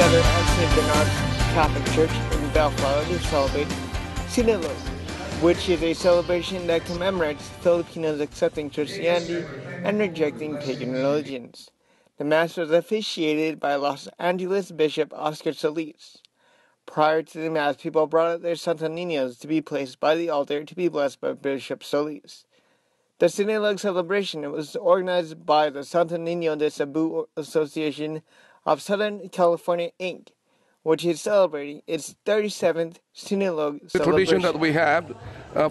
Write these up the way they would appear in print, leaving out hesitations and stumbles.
together at St. Bernard's Catholic Church in Bellflower to celebrate Sinulog, which is a celebration that commemorates Filipinos accepting Christianity and rejecting pagan religions. The Mass was officiated by Los Angeles Bishop Oscar Solis. Prior to the Mass, people brought out their Santo Niños to be placed by the altar to be blessed by Bishop Solis. The Sinulog celebration was organized by the Santo Niño de Cebu Association of Southern California, Inc., which is celebrating its 37th Sinulog celebration. The tradition that we have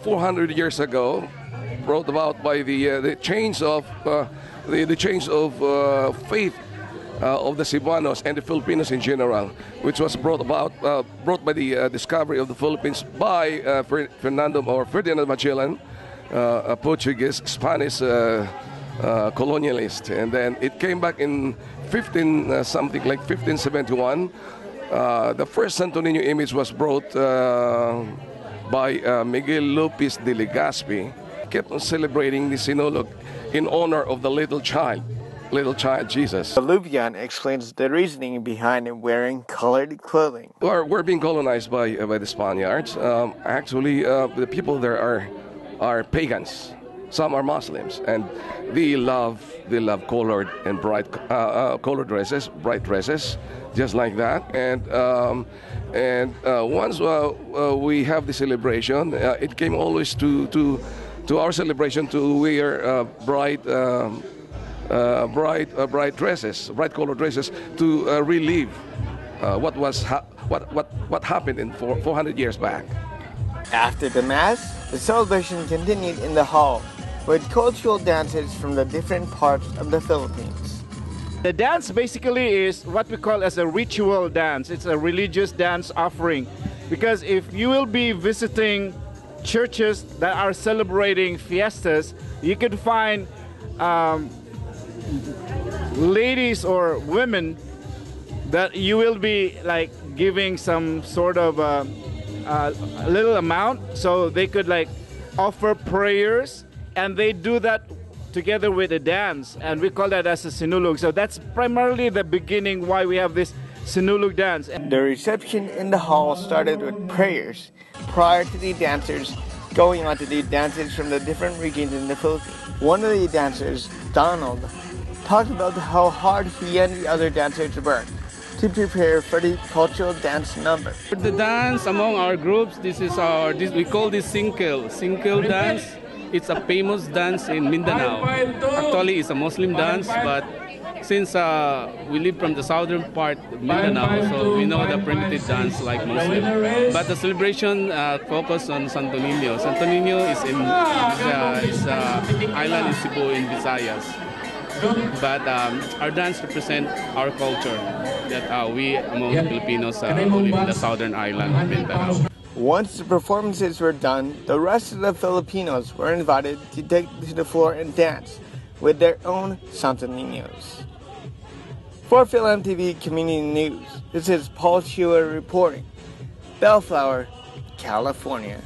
400 years ago, brought about by the change of faith of the Cebuanos and the Filipinos in general, which was brought by the discovery of the Philippines by Ferdinand Magellan, a Portuguese, Spanish colonialist, and then it came back in 1571. The first Santo Niño image was brought by Miguel Lopez de Legazpi. Kept on celebrating the Sinulog in honor of the little child Jesus. Lubian explains the reasoning behind wearing colored clothing. We're being colonized by the Spaniards. Actually, the people there are pagans. Some are Muslims, and they love colored and bright colored dresses, bright dresses, just like that. And once we have the celebration, it came always to our celebration to wear bright dresses, bright colored dresses, to relive what happened in 400 years back. After the Mass, the celebration continued in the hall with cultural dances from the different parts of the Philippines. The dance basically is what we call as a ritual dance. It's a religious dance offering, because if you will be visiting churches that are celebrating fiestas, you could find ladies or women that you will be like giving some sort of a little amount so they could like offer prayers, and they do that together with a dance, and we call that as a Sinulog. So that's primarily the beginning why we have this Sinulog dance. The reception in the hall started with prayers prior to the dancers going on to do dances from the different regions in the Philippines. One of the dancers, Donald, talked about how hard he and the other dancers worked to prepare for the cultural dance number. The dance among our groups, we call this Singkel dance. It's a famous dance in Mindanao. Actually, it's a Muslim dance, but since we live from the southern part of Mindanao, so we know the primitive dance like Muslim. But the celebration focused on Santo Niño. Santo Niño is in island in Cebu in Visayas. But our dance represents our culture, that we among the Filipinos who live in the southern island of Mindanao. Once the performances were done, the rest of the Filipinos were invited to take to the floor and dance with their own Santo Niños. For FilAmTV Community News, this is Paul Shewer reporting, Bellflower, California.